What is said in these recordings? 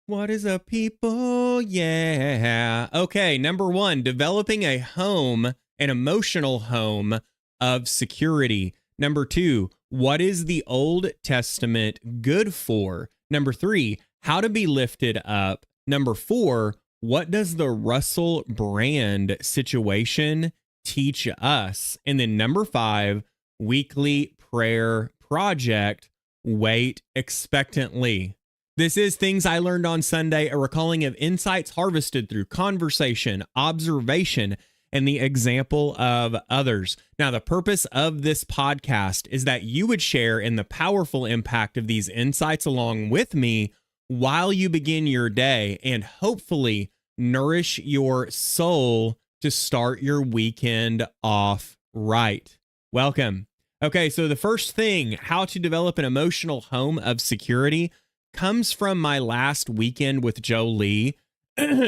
What is up, people? Yeah. Okay, number one, developing a home, an emotional home of security. Number two, what is the Old Testament good for? Number three, how to be lifted up. Number four, what does the Russell Brand situation teach us? And then number five, weekly prayer project, wait expectantly. This is Things I Learned on Sunday, a recalling of insights harvested through conversation, observation, and the example of others. Now, the purpose of this podcast is that you would share in the powerful impact of these insights along with me while you begin your day and hopefully nourish your soul to start your weekend off right. Welcome. Okay, so the first thing, how to develop an emotional home of security, comes from my last weekend with Jolie.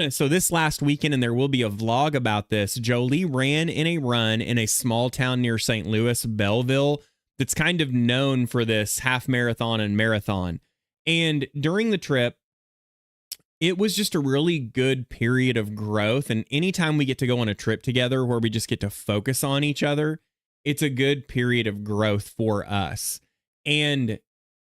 So this last weekend, and there will be a vlog about this, Jolie ran in a run in a small town near St. Louis, Belleville, that's kind of known for this half marathon and marathon. And during the trip, it was just a really good period of growth. And anytime we get to go on a trip together where we just get to focus on each other, it's a good period of growth for us. And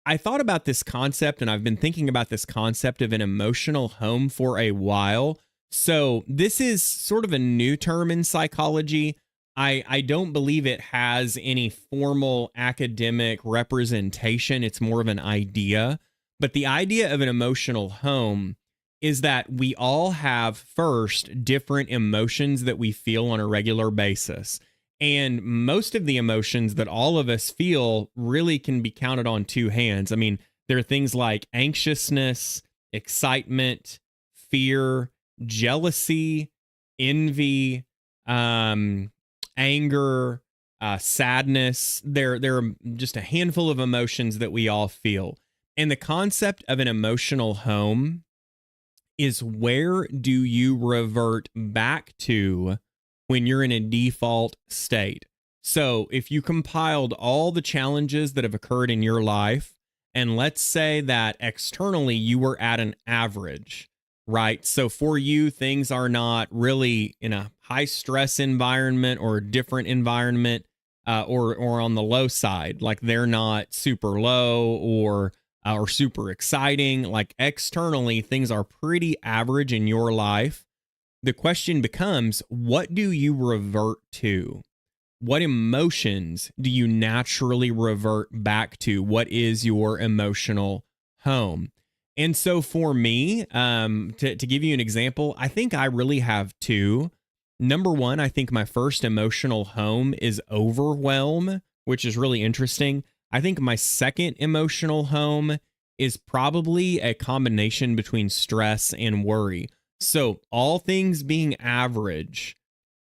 I thought about this concept, and I've been thinking about this concept of an emotional home for a while. So this is sort of a new term in psychology. I don't believe it has any formal academic representation. It's more of an idea. But the idea of an emotional home is that we all have, first, different emotions that we feel on a regular basis. And most of the emotions that all of us feel really can be counted on two hands. I mean, there are things like anxiousness, excitement, fear, jealousy, envy, anger, sadness. There are just a handful of emotions that we all feel. And the concept of an emotional home is, where do you revert back to when you're in a default state? So if you compiled all the challenges that have occurred in your life, and let's say that externally you were at an average, right? So for you, things are not really in a high stress environment or a different environment, or on the low side, like they're not super low or super exciting. Like externally, things are pretty average in your life. The question becomes, what do you revert to? What emotions do you naturally revert back to? What is your emotional home? And so for me, to give you an example, I think I really have two. Number one, I think my first emotional home is overwhelm, which is really interesting. I think my second emotional home is probably a combination between stress and worry. So all things being average,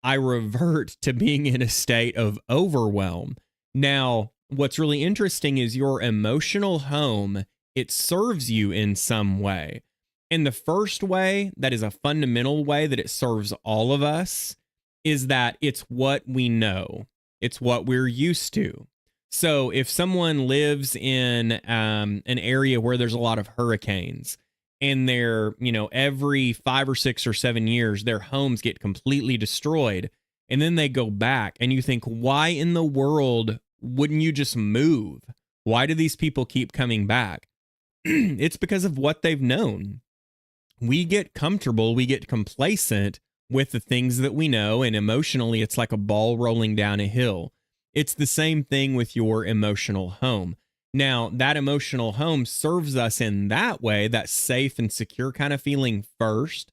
I revert to being in a state of overwhelm. Now, what's really interesting is your emotional home, it serves you in some way. And the first way, that is a fundamental way that it serves all of us, is that it's what we know. It's what we're used to. So if someone lives in an area where there's a lot of hurricanes, and they're, every 5 or 6 or 7 years, their homes get completely destroyed, and then they go back, and you think, why in the world wouldn't you just move? Why do these people keep coming back? It's because of what they've known. We get comfortable, we get complacent with the things that we know, and emotionally, it's like a ball rolling down a hill. It's the same thing with your emotional home. Now, that emotional home serves us in that way, that safe and secure kind of feeling first.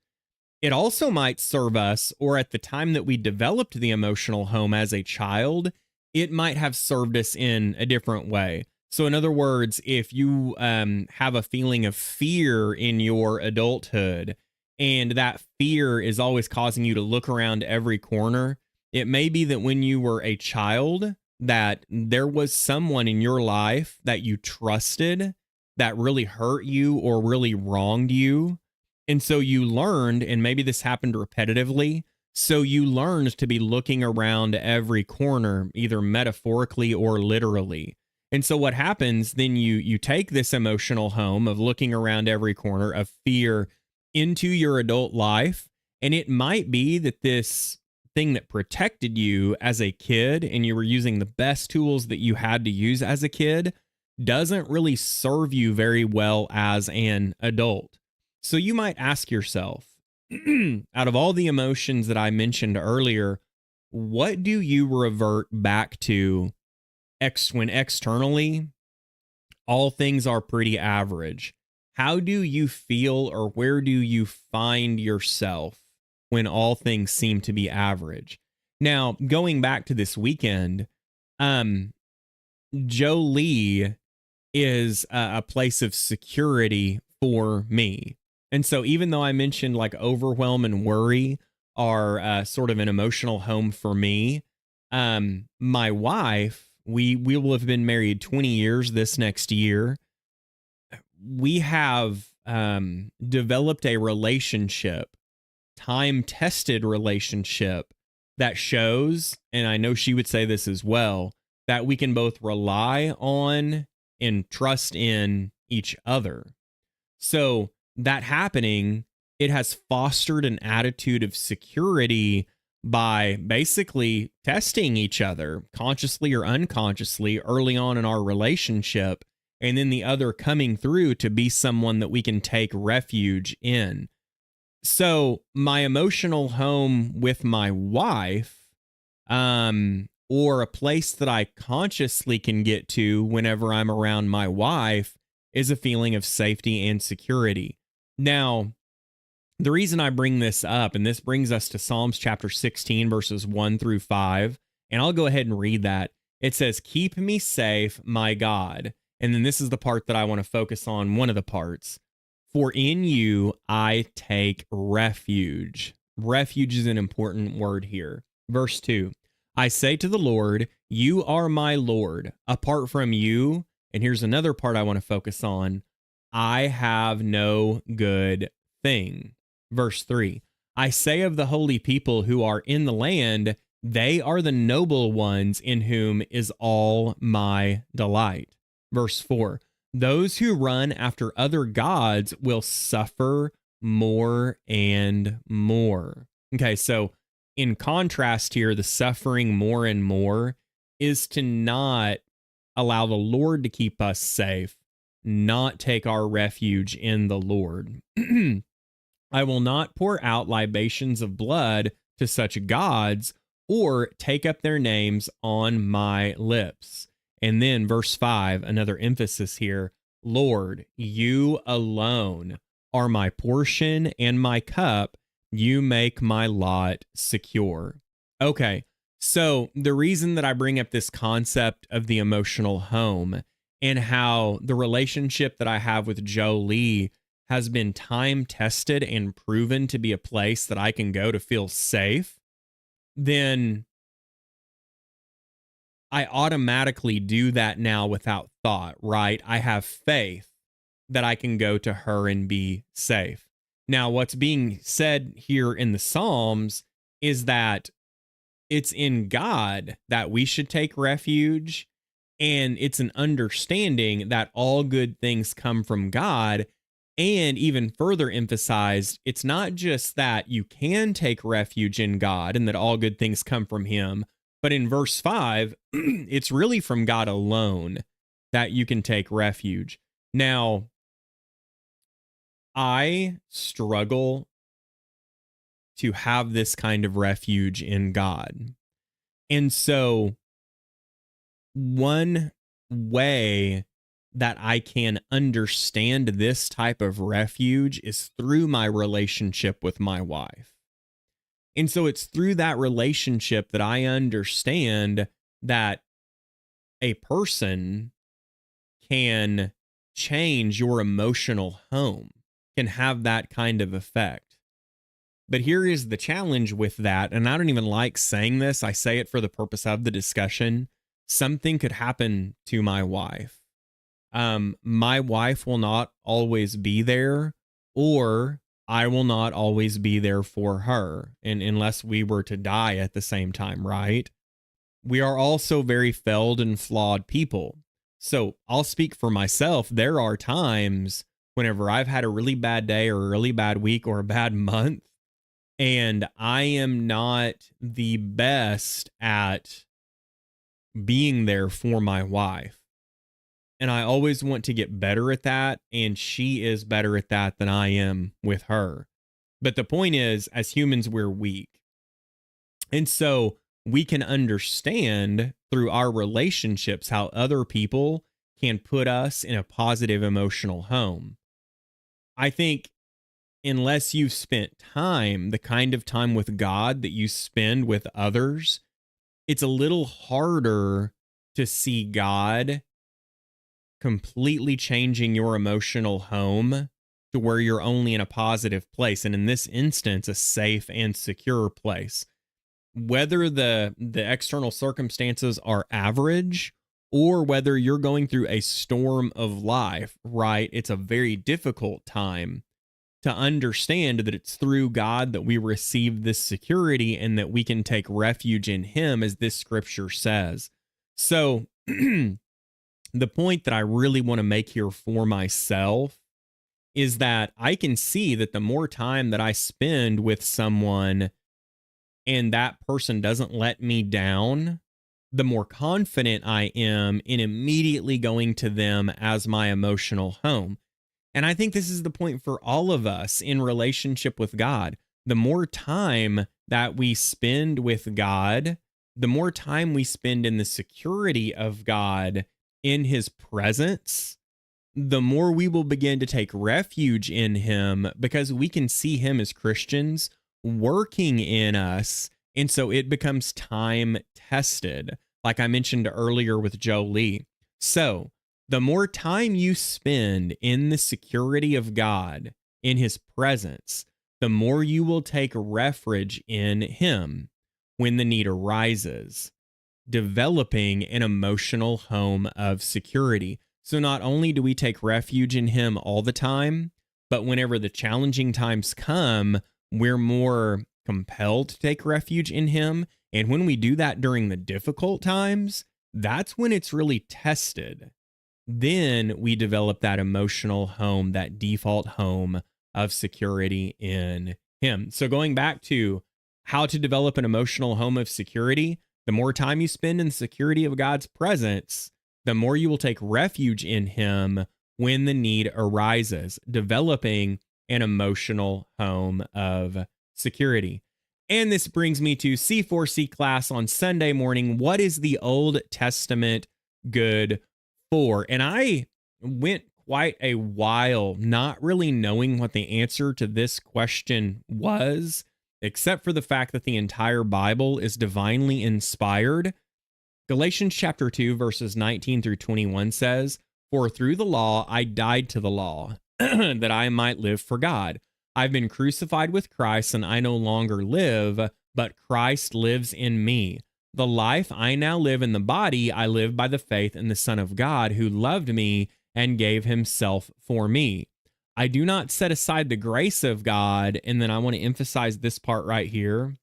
It also might serve us, or at the time that we developed the emotional home as a child, it might have served us in a different way. So, in other words, if you have a feeling of fear in your adulthood, and that fear is always causing you to look around every corner, it may be that when you were a child, that there was someone in your life that you trusted that really hurt you or really wronged you. And so you learned, and maybe this happened repetitively. So you learned to be looking around every corner, either metaphorically or literally. And so what happens then, you take this emotional home of looking around every corner of fear into your adult life, and it might be that this thing that protected you as a kid and you were using the best tools that you had to use as a kid doesn't really serve you very well as an adult. So you might ask yourself, out of all the emotions that I mentioned earlier, what do you revert back to when externally all things are pretty average? How do you feel, or where do you find yourself when all things seem to be average? Now, going back to this weekend, Jolie is a place of security for me. And so even though I mentioned like overwhelm and worry are sort of an emotional home for me, my wife, we will have been married 20 years this next year. We have developed a relationship, time-tested relationship that shows, and I know she would say this as well, that we can both rely on and trust in each other. So that happening, it has fostered an attitude of security by basically testing each other consciously or unconsciously early on in our relationship, and then the other coming through to be someone that we can take refuge in. So my emotional home with my wife, or a place that I consciously can get to whenever I'm around my wife, is a feeling of safety and security. Now, the reason I bring this up, and this brings us to Psalms chapter 16, verses 1 through 5, and I'll go ahead and read that. It says, "Keep me safe, my God." And then this is the part that I want to focus on, one of the parts. "For in you I take refuge." Refuge is an important word here. Verse 2, "I say to the Lord, you are my Lord. Apart from you," and here's another part I want to focus on, "I have no good thing." Verse 3, "I say of the holy people who are in the land, they are the noble ones in whom is all my delight." Verse 4, "Those who run after other gods will suffer more and more." Okay, so in contrast here, the suffering more and more is to not allow the Lord to keep us safe, not take our refuge in the Lord. "I will not pour out libations of blood to such gods, or take up their names on my lips." And then verse 5, another emphasis here, "Lord, you alone are my portion and my cup. You make my lot secure." Okay, so the reason that I bring up this concept of the emotional home and how the relationship that I have with Jolie has been time tested and proven to be a place that I can go to feel safe, then I automatically do that now without thought, right? I have faith that I can go to her and be safe. Now, what's being said here in the Psalms is that it's in God that we should take refuge, and it's an understanding that all good things come from God. And even further emphasized, it's not just that you can take refuge in God and that all good things come from Him, but in verse 5, it's really from God alone that you can take refuge. Now, I struggle to have this kind of refuge in God. And so, one way that I can understand this type of refuge is through my relationship with my wife. And so it's through that relationship that I understand that a person can change your emotional home, can have that kind of effect. But here is the challenge with that. And I don't even like saying this. I say it for the purpose of the discussion. Something could happen to my wife. My wife will not always be there, or I will not always be there for her. And unless we were to die at the same time, right? We are also very failed and flawed people. So I'll speak for myself. There are times whenever I've had a really bad day or a really bad week or a bad month, and I am not the best at being there for my wife. And I always want to get better at that. And she is better at that than I am with her. But the point is, as humans, we're weak. And so we can understand through our relationships how other people can put us in a positive emotional home. I think unless you've spent time, the kind of time with God that you spend with others, it's a little harder to see God completely changing your emotional home to where you're only in a positive place. And in this instance, a safe and secure place. Whether the external circumstances are average or whether you're going through a storm of life, right? It's a very difficult time to understand that it's through God that we receive this security and that we can take refuge in Him, as this scripture says. So the point that I really want to make here for myself is that I can see that the more time that I spend with someone and that person doesn't let me down, the more confident I am in immediately going to them as my emotional home. And I think this is the point for all of us in relationship with God. The more time that we spend with God, the more time we spend in the security of God, in His presence, the more we will begin to take refuge in Him, because we can see Him as Christians working in us. And so it becomes time tested, like I mentioned earlier with Joe Lee. So the more time you spend in the security of God, in His presence, the more you will take refuge in Him when the need arises, developing an emotional home of security. So not only do we take refuge in Him all the time, but whenever the challenging times come, we're more compelled to take refuge in Him. And when we do that during the difficult times, that's when it's really tested. Then we develop that emotional home, that default home of security in Him. So going back to how to develop an emotional home of security, the more time you spend in the security of God's presence, the more you will take refuge in Him when the need arises, developing an emotional home of security. And this brings me to C4C class on Sunday morning. What is the Old Testament good for? And I went quite a while not really knowing what the answer to this question was, except for the fact that the entire Bible is divinely inspired. Galatians chapter 2, verses 19 through 21 says, "For through the law I died to the law, that I might live for God. I've been crucified with Christ, and I no longer live, but Christ lives in me. The life I now live in the body, I live by the faith in the Son of God, who loved me and gave Himself for me. I do not set aside the grace of God," and then I want to emphasize this part right here,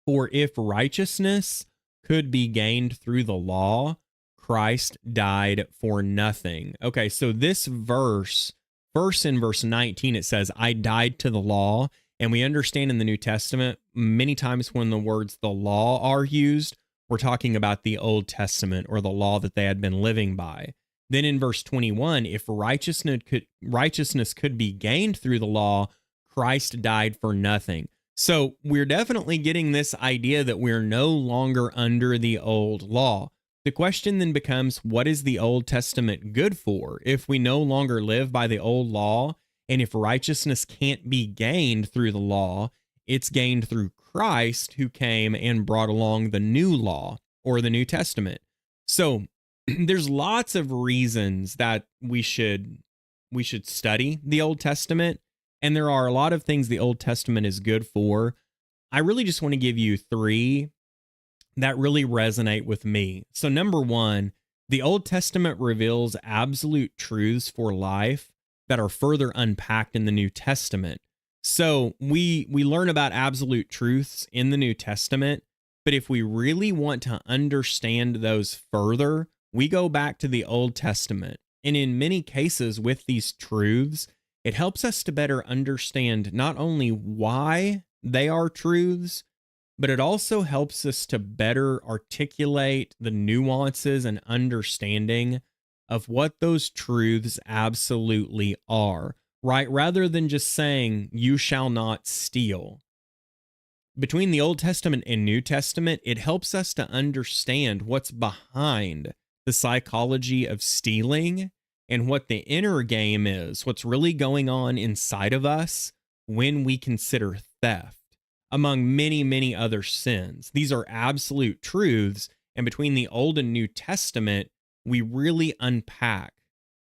"for if righteousness could be gained through the law, Christ died for nothing." Okay, so this verse, first in verse 19, it says, "I died to the law." And we understand in the New Testament, many times when the words the law are used, we're talking about the Old Testament or the law that they had been living by. Then in verse 21, if righteousness could be gained through the law, Christ died for nothing. So we're definitely getting this idea that we're no longer under the old law. The question then becomes, what is the Old Testament good for? If we no longer live by the old law, and if righteousness can't be gained through the law, it's gained through Christ, who came and brought along the new law or the New Testament. So there's lots of reasons that we should study the Old Testament, and there are a lot of things the Old Testament is good for. I really just want to give you three that really resonate with me. So number one, the Old Testament reveals absolute truths for life that are further unpacked in the New Testament. So we learn about absolute truths in the New Testament, but if we really want to understand those further, we go back to the Old Testament. And in many cases with these truths, it helps us to better understand not only why they are truths, but it also helps us to better articulate the nuances and understanding of what those truths absolutely are, right? Rather than just saying, you shall not steal. Between the Old Testament and New Testament, it helps us to understand what's behind the psychology of stealing and what the inner game is, what's really going on inside of us when we consider theft, among many, many other sins. These are absolute truths. And between the Old and New Testament, we really unpack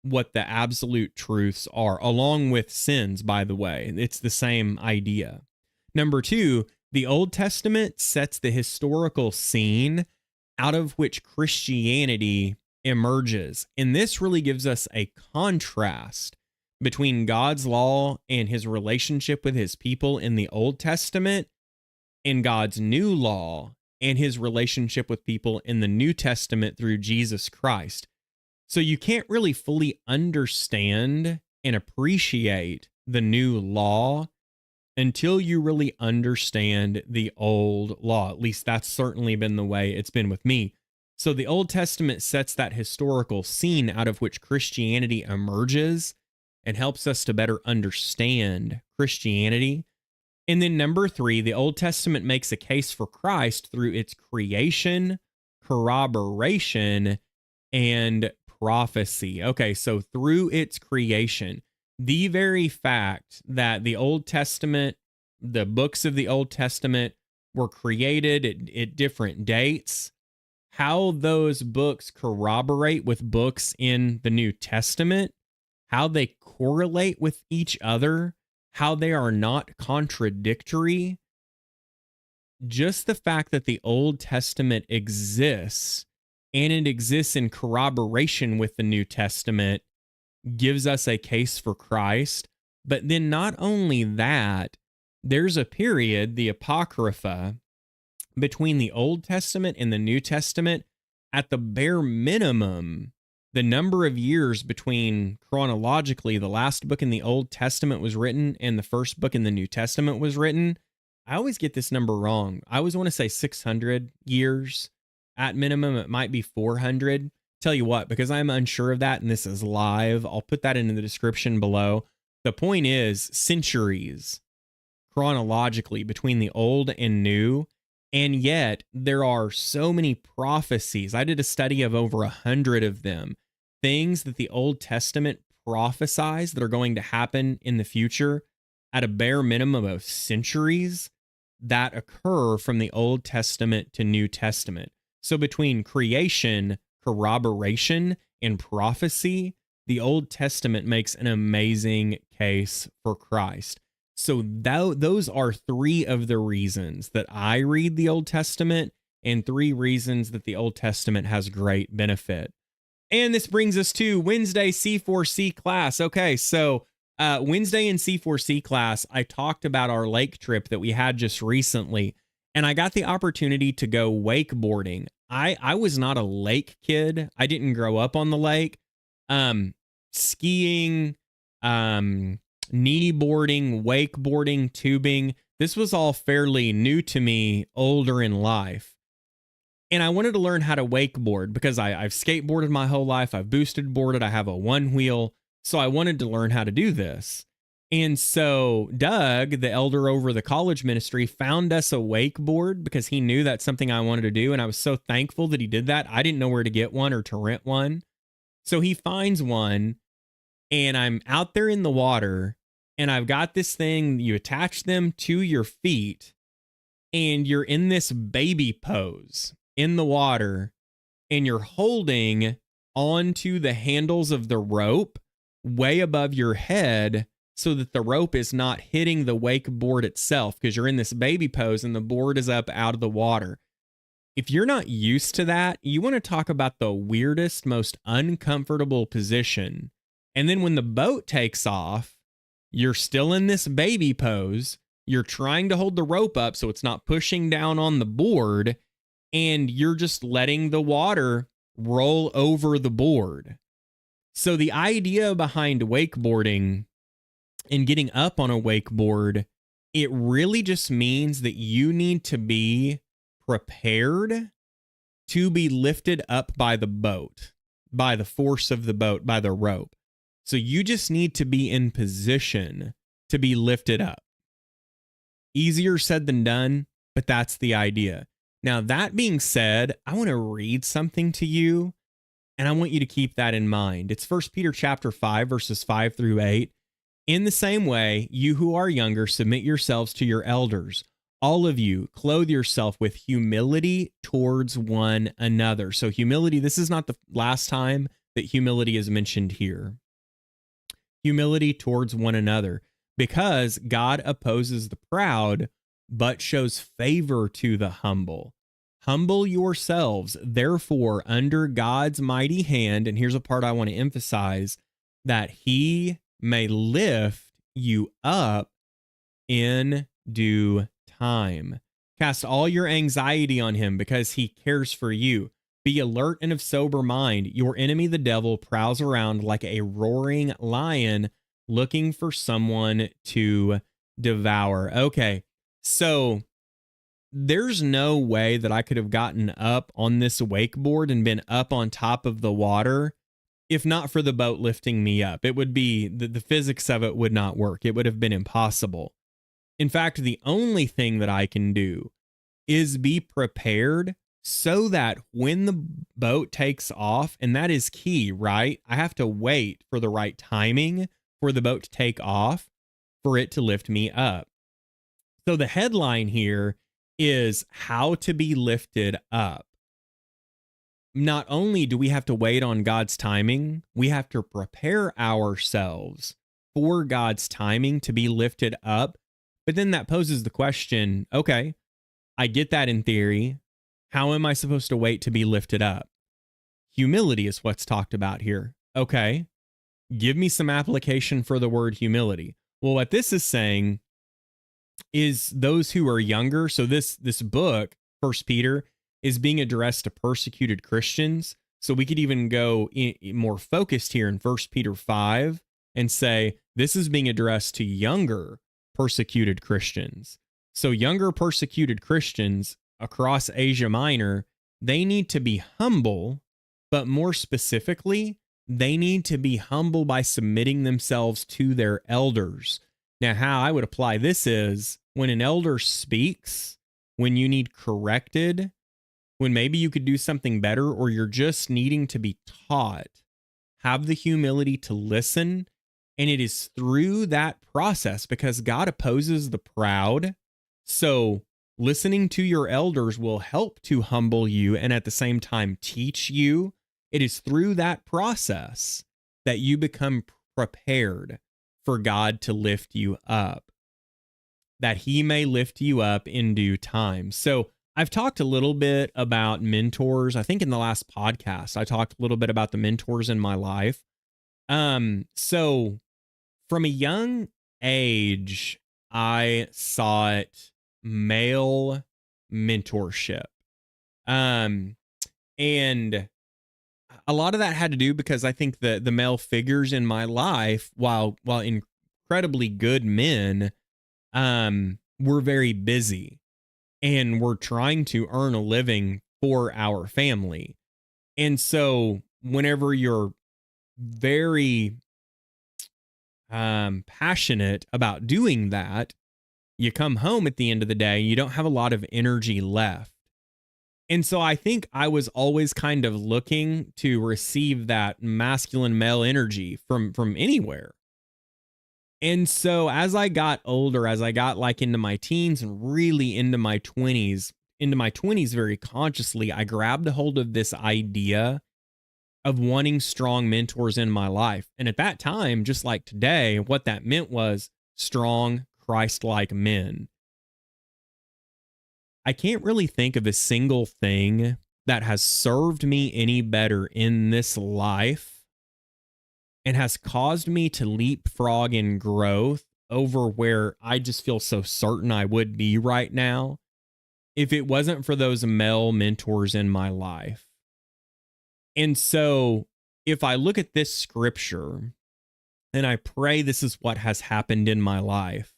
what the absolute truths are, along with sins, by the way. It's the same idea. Number two, the Old Testament sets the historical scene out of which Christianity emerges. And this really gives us a contrast between God's law and his relationship with his people in the Old Testament and God's new law and his relationship with people in the New Testament through Jesus Christ. So you can't really fully understand and appreciate the new law until you really understand the old law. At least that's certainly been the way it's been with me. So the Old Testament sets that historical scene out of which Christianity emerges and helps us to better understand Christianity. And then number three, the Old Testament makes a case for Christ through its creation, corroboration, and prophecy. Okay, so through its creation, the very fact that the Old Testament, the books of the Old Testament were created at different dates, how those books corroborate with books in the New Testament, how they correlate with each other, how they are not contradictory. Just the fact that the Old Testament exists and it exists in corroboration with the New Testament gives us a case for Christ. But then not only that, there's a period, the Apocrypha, between the Old Testament and the New Testament. At the bare minimum, the number of years between chronologically the last book in the Old Testament was written and the first book in the New Testament was written. I always get this number wrong. I always want to say 600 years. At minimum, it might be 400. Tell you what, because I'm unsure of that and this is live, I'll put that in the description below. The point is centuries chronologically between the old and new. And yet there are so many prophecies. I did a study of over 100 of them, things that the Old Testament prophesies that are going to happen in the future at a bare minimum of centuries that occur from the Old Testament to New Testament. So between creation, corroboration, and prophecy, the Old Testament makes an amazing case for Christ. So those are three of the reasons that I read the Old Testament and three reasons that the Old Testament has great benefit. And this brings us to Wednesday C4C class. Okay, so Wednesday in C4C class, I talked about our lake trip that we had just recently, and I got the opportunity to go wakeboarding. I was not a lake kid. I didn't grow up on the lake. Skiing, kneeboarding, wakeboarding, tubing. This was all fairly new to me older in life. And I wanted to learn how to wakeboard because I've skateboarded my whole life. I've boosted boarded. I have a one wheel. So I wanted to learn how to do this. And so Doug, the elder over the college ministry, found us a wakeboard because he knew that's something I wanted to do. And I was so thankful that he did that. I didn't know where to get one or to rent one. So he finds one. And I'm out there in the water, and I've got this thing, you attach them to your feet, and you're in this baby pose in the water, and you're holding onto the handles of the rope way above your head so that the rope is not hitting the wakeboard itself, because you're in this baby pose and the board is up out of the water. If you're not used to that, you want to talk about the weirdest, most uncomfortable position. And then when the boat takes off, you're still in this baby pose. You're trying to hold the rope up so it's not pushing down on the board, and you're just letting the water roll over the board. So the idea behind wakeboarding and getting up on a wakeboard, it really just means that you need to be prepared to be lifted up by the boat, by the force of the boat, by the rope. So you just need to be in position to be lifted up. Easier said than done, but that's the idea. Now, that being said, I want to read something to you, and I want you to keep that in mind. It's 1 Peter chapter 5, verses 5 through 8. In the same way, you who are younger, submit yourselves to your elders. All of you, clothe yourself with humility towards one another. So humility, this is not the last time that humility is mentioned here. Humility towards one another, because God opposes the proud, but shows favor to the humble. Humble yourselves, therefore, under God's mighty hand. And here's a part I want to emphasize, that he may lift you up in due time. Cast all your anxiety on him because he cares for you. Be alert and of sober mind. Your enemy, the devil, prowls around like a roaring lion looking for someone to devour. Okay, so there's no way that I could have gotten up on this wakeboard and been up on top of the water if not for the boat lifting me up. It would be, the physics of it would not work. It would have been impossible. In fact, the only thing that I can do is be prepared so that when the boat takes off, and that is key, right? I have to wait for the right timing for the boat to take off for it to lift me up. So the headline here is how to be lifted up. Not only do we have to wait on God's timing, we have to prepare ourselves for God's timing to be lifted up. But then that poses the question, okay, I get that in theory. How am I supposed to wait to be lifted up? Humility is what's talked about here. Okay, give me some application for the word humility. Well, what this is saying is those who are younger. So this book, 1 Peter, is being addressed to persecuted Christians. So we could even go more focused here in 1 Peter 5 and say this is being addressed to younger persecuted Christians. So younger persecuted Christians across Asia Minor, they need to be humble, but more specifically, they need to be humble by submitting themselves to their elders. Now, how I would apply this is when an elder speaks, when you need corrected, when maybe you could do something better, or you're just needing to be taught, have the humility to listen. And it is through that process, because God opposes the proud. So listening to your elders will help to humble you and at the same time teach you. It is through that process that you become prepared for God to lift you up, that he may lift you up in due time. So I've talked a little bit about mentors. I think in the last podcast, I talked a little bit about the mentors in my life. So from a young age, I sought male mentorship. And a lot of that had to do because I think the male figures in my life, while incredibly good men, were very busy and were trying to earn a living for our family. And so whenever you're very passionate about doing that, you come home at the end of the day, you don't have a lot of energy left. And so I think I was always kind of looking to receive that masculine male energy from anywhere. And so as I got older, as I got like into my teens and really into my 20s very consciously, I grabbed a hold of this idea of wanting strong mentors in my life. And at that time, just like today, what that meant was strong, Christ-like men. I can't really think of a single thing that has served me any better in this life and has caused me to leapfrog in growth over where I just feel so certain I would be right now if it wasn't for those male mentors in my life. And so if I look at this scripture, and I pray this is what has happened in my life,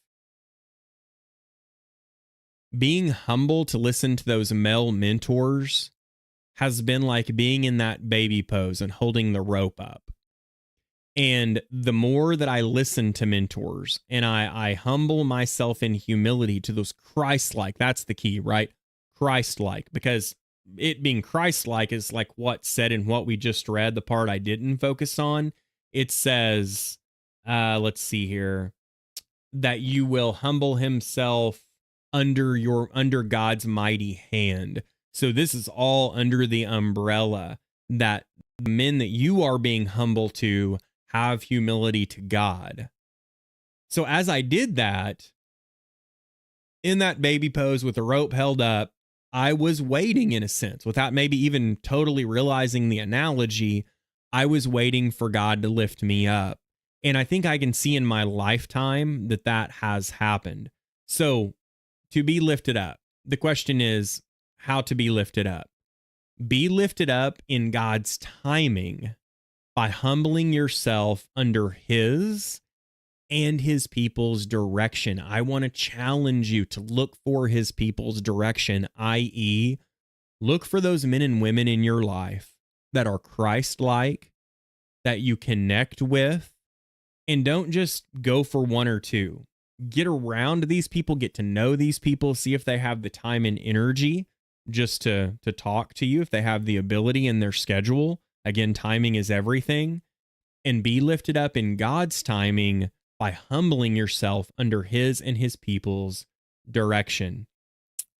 being humble to listen to those male mentors has been like being in that baby pose and holding the rope up. And the more that I listen to mentors and I humble myself in humility to those Christ-like, that's the key, right? Christ-like, because it being Christ-like is like what's said in what we just read, the part I didn't focus on. It says, let's see here, that you will humble himself under God's mighty hand. So this is all under the umbrella that the men that you are being humble to have humility to God. So as I did that, in that baby pose with the rope held up, I was waiting in a sense, without maybe even totally realizing the analogy. I was waiting for God to lift me up. And I think I can see in my lifetime that that has happened. So to be lifted up, the question is how to be lifted up. Be lifted up in God's timing by humbling yourself under his and his people's direction. I want to challenge you to look for his people's direction, i.e., look for those men and women in your life that are Christ-like, that you connect with, and don't just go for one or two. Get around these people, get to know these people, see if they have the time and energy just to talk to you, if they have the ability in their schedule. Again, timing is everything. And be lifted up in God's timing by humbling yourself under his and his people's direction.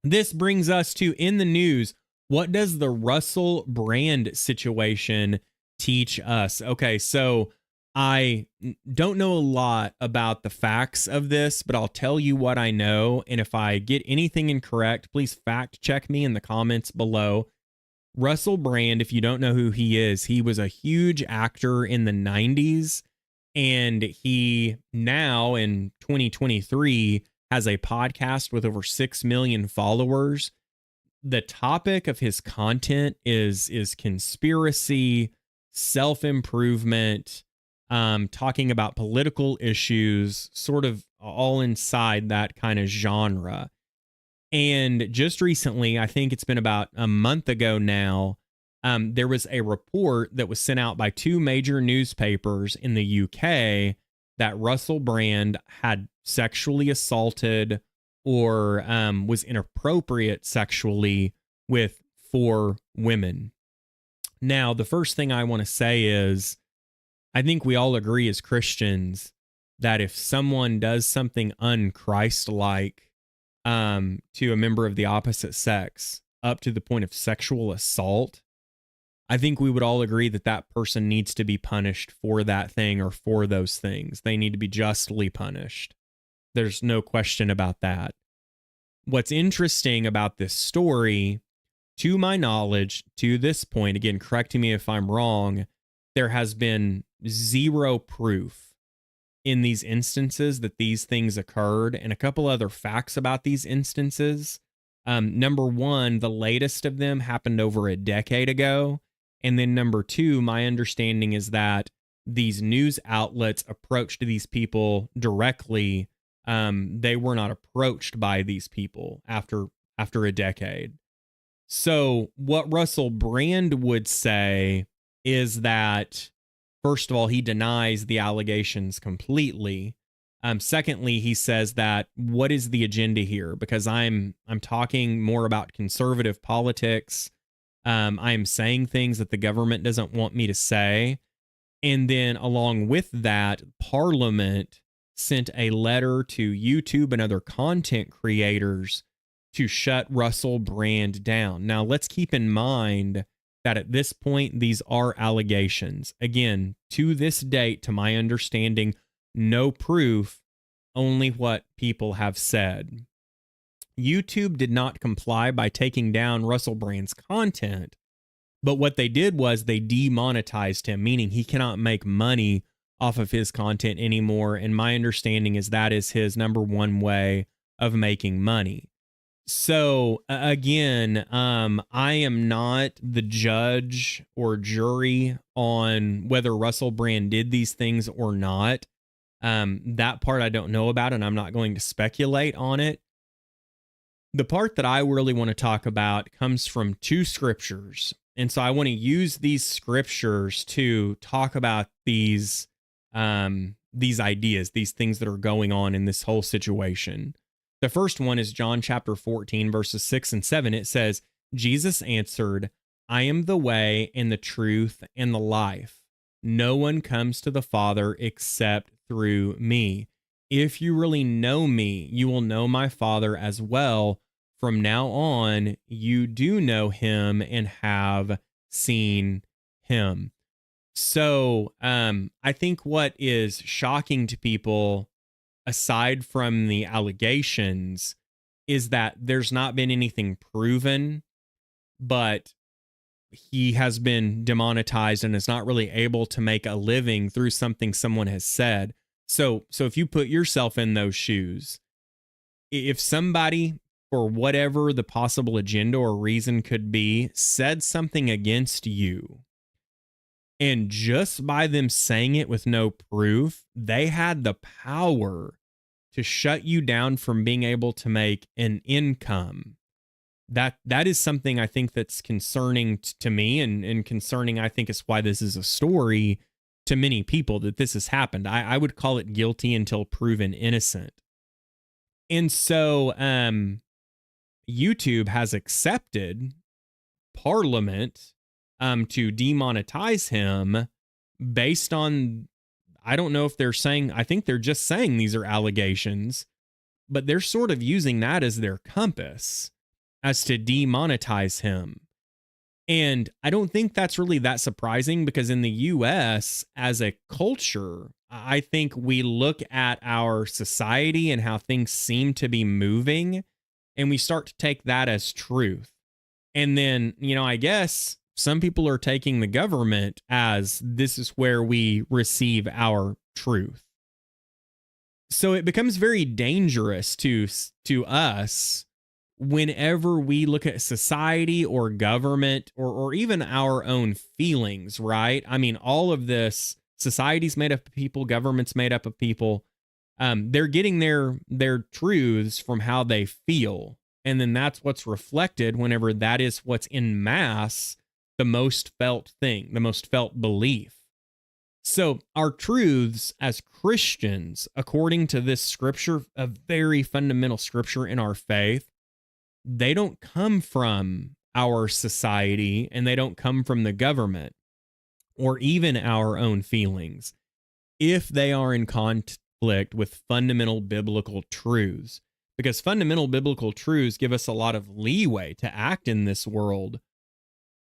This brings us to in the news. What does the Russell Brand situation teach us? Okay, so I don't know a lot about the facts of this, but I'll tell you what I know. And if I get anything incorrect, please fact check me in the comments below. Russell Brand, if you don't know who he is, he was a huge actor in the 90s. And he now in 2023 has a podcast with over 6 million followers. The topic of his content is conspiracy, self-improvement, talking about political issues, sort of all inside that kind of genre. And just recently, I think it's been about a month ago now, there was a report that was sent out by 2 major newspapers in the UK that Russell Brand had sexually assaulted or was inappropriate sexually with 4 women. Now, the first thing I want to say is, I think we all agree as Christians that if someone does something un-Christ-like to a member of the opposite sex up to the point of sexual assault, I think we would all agree that that person needs to be punished for that thing or for those things. They need to be justly punished. There's no question about that. What's interesting about this story, to my knowledge, to this point, again, correcting me if I'm wrong, there has been 0 proof in these instances that these things occurred, and a couple other facts about these instances. Number 1, the latest of them happened over a decade ago. And then number 2, my understanding is that these news outlets approached these people directly. They were not approached by these people after a decade. So what Russell Brand would say is that, first of all, he denies the allegations completely. Secondly, he says that what is the agenda here? Because I'm talking more about conservative politics. I am saying things that the government doesn't want me to say. And then along with that, Parliament sent a letter to YouTube and other content creators to shut Russell Brand down. Now, let's keep in mind that at this point, these are allegations. Again, to this date, to my understanding, no proof, only what people have said. YouTube did not comply by taking down Russell Brand's content, but what they did was they demonetized him, meaning he cannot make money off of his content anymore. And my understanding is that is his number one way of making money. So again, I am not the judge or jury on whether Russell Brand did these things or not. That part I don't know about, and I'm not going to speculate on it. The part that I really want to talk about comes from two scriptures. And so I want to use these scriptures to talk about these ideas, these things that are going on in this whole situation. The first one is John chapter 14, verses 6 and 7. It says, Jesus answered, I am the way and the truth and the life. No one comes to the Father except through me. If you really know me, you will know my Father as well. From now on, you do know him and have seen him. So I think what is shocking to people, aside from the allegations, is that there's not been anything proven, but he has been demonetized and is not really able to make a living through something someone has said. So if you put yourself in those shoes, if somebody, for whatever the possible agenda or reason could be, said something against you, and just by them saying it with no proof, they had the power to shut you down from being able to make an income. That is something I think that's concerning to me, and concerning, I think, is why this is a story to many people that this has happened. I would call it guilty until proven innocent. And so YouTube has accepted Parliament to demonetize him based on, I don't know if they're saying, I think they're just saying these are allegations, but they're sort of using that as their compass as to demonetize him. And I don't think that's really that surprising, because in the US, as a culture, I think we look at our society and how things seem to be moving, and we start to take that as truth. And then, I guess some people are taking the government as this is where we receive our truth. So it becomes very dangerous to us whenever we look at society or government, or even our own feelings, right? I mean, all of this, society's made up of people, government's made up of people. They're getting their truths from how they feel. And then that's what's reflected whenever that is what's in mass, the most felt thing, the most felt belief. So our truths as Christians, according to this scripture, a very fundamental scripture in our faith, they don't come from our society, and they don't come from the government or even our own feelings, if they are in conflict with fundamental biblical truths. Because fundamental biblical truths give us a lot of leeway to act in this world,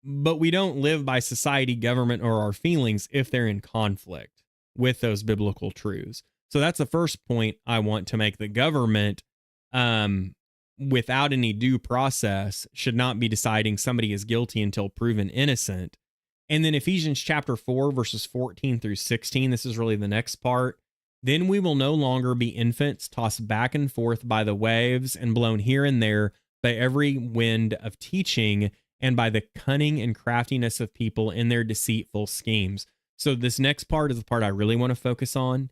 but we don't live by society, government, or our feelings if they're in conflict with those biblical truths. So that's the first point I want to make. The government, without any due process, should not be deciding somebody is guilty until proven innocent. And then Ephesians chapter 4, verses 14 through 16, this is really the next part. Then we will no longer be infants, tossed back and forth by the waves and blown here and there by every wind of teaching, and by the cunning and craftiness of people in their deceitful schemes. So this next part is the part I really want to focus on.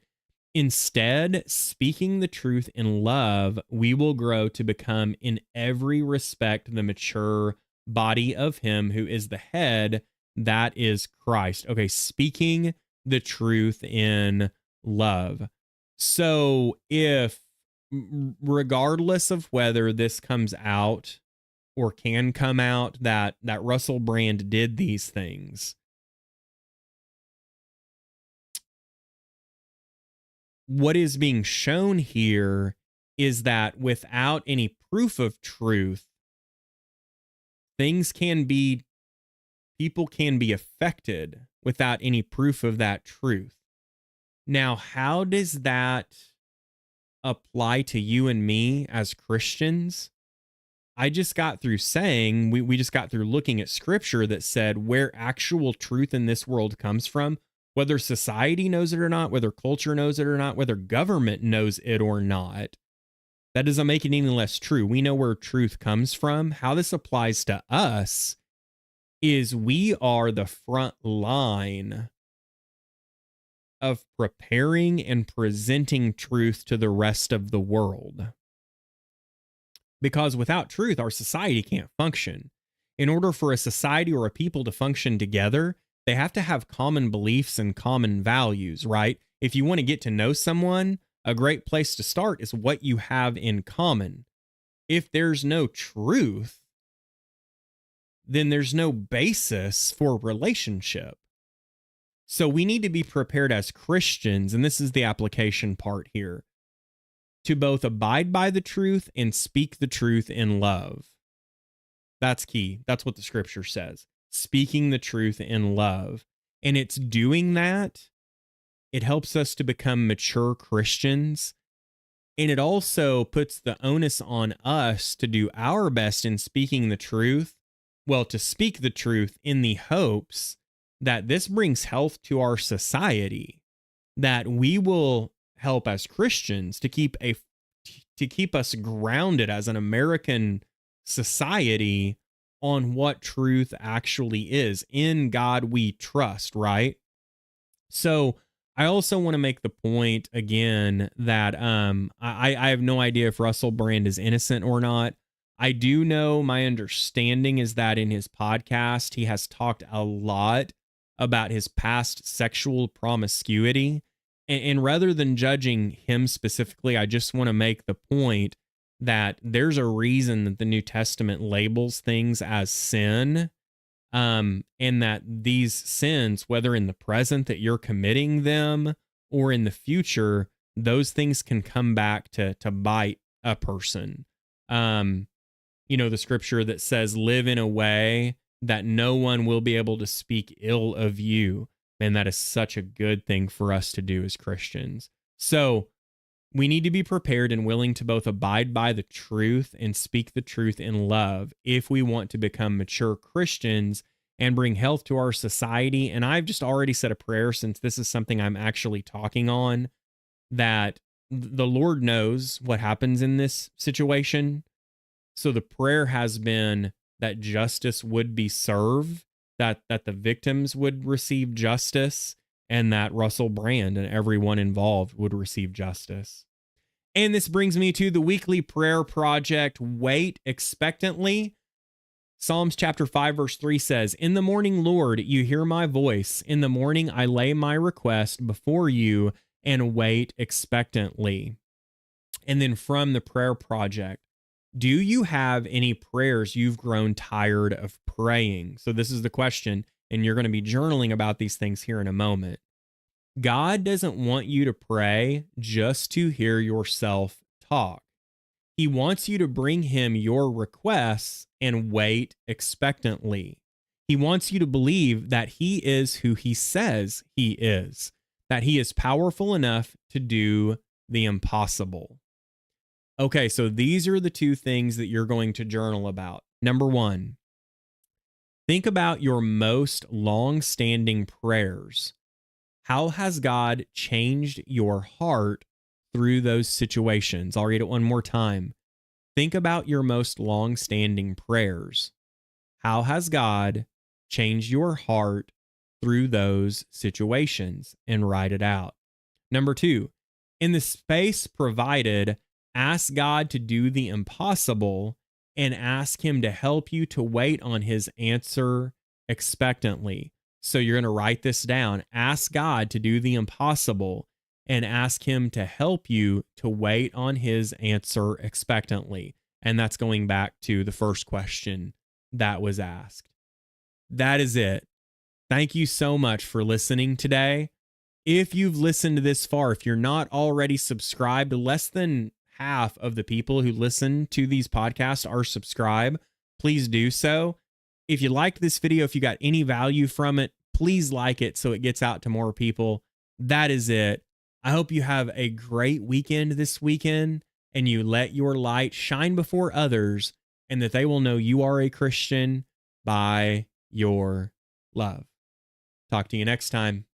Instead, speaking the truth in love, we will grow to become in every respect the mature body of him who is the head, that is Christ. Okay, speaking the truth in love. So if, regardless of whether this comes out or can come out, that Russell Brand did these things, what is being shown here is that without any proof of truth, things can be people can be affected without any proof of that truth. Now, how does that apply to you and me as Christians? I just got through saying, we just got through looking at scripture that said where actual truth in this world comes from, whether society knows it or not, whether culture knows it or not, whether government knows it or not, that doesn't make it any less true. We know where truth comes from. How this applies to us is we are the front line of preparing and presenting truth to the rest of the world. Because without truth, our society can't function. In order for a society or a people to function together, they have to have common beliefs and common values, right? If you want to get to know someone, a great place to start is what you have in common. If there's no truth, then there's no basis for relationship. So we need to be prepared as Christians, and this is the application part here, to both abide by the truth and speak the truth in love. That's key. That's what the scripture says. Speaking the truth in love. And it's doing that. It helps us to become mature Christians. And it also puts the onus on us to do our best in speaking the truth. Well, to speak the truth in the hopes that this brings health to our society, that we will help as Christians to keep us grounded as an American society on what truth actually is. In God we trust, right? So I also want to make the point again that I have no idea if Russell Brand is innocent or not. I do know, my understanding is that in his podcast, he has talked a lot about his past sexual promiscuity. And rather than judging him specifically, I just want to make the point that there's a reason that the New Testament labels things as sin, and that these sins, whether in the present that you're committing them or in the future, those things can come back to bite a person. The scripture that says, live in a way that no one will be able to speak ill of you. And that is such a good thing for us to do as Christians. So we need to be prepared and willing to both abide by the truth and speak the truth in love if we want to become mature Christians and bring health to our society. And I've just already said a prayer, since this is something I'm actually talking on, that the Lord knows what happens in this situation. So the prayer has been that justice would be served, that the victims would receive justice, and that Russell Brand and everyone involved would receive justice. And this brings me to the weekly prayer project, Wait Expectantly. Psalms chapter 5, verse 3 says, in the morning, Lord, you hear my voice. In the morning, I lay my request before you and wait expectantly. And then from the prayer project, do you have any prayers you've grown tired of praying? So this is the question, and you're going to be journaling about these things here in a moment. God doesn't want you to pray just to hear yourself talk. He wants you to bring him your requests and wait expectantly. He wants you to believe that he is who he says he is, that he is powerful enough to do the impossible. Okay, so these are the two things that you're going to journal about. Number one, think about your most long-standing prayers. How has God changed your heart through those situations? I'll read it one more time. Think about your most long-standing prayers. How has God changed your heart through those situations? And write it out. Number two, in the space provided, ask God to do the impossible and ask him to help you to wait on his answer expectantly. So you're going to write this down. Ask God to do the impossible and ask him to help you to wait on his answer expectantly. And that's going back to the first question that was asked. That is it. Thank you so much for listening today. If you've listened this far, if you're not already subscribed, less than half of the people who listen to these podcasts are subscribed. Please do so. If you liked this video, if you got any value from it, please like it so it gets out to more people. That is it. I hope you have a great weekend this weekend and you let your light shine before others and that they will know you are a Christian by your love. Talk to you next time.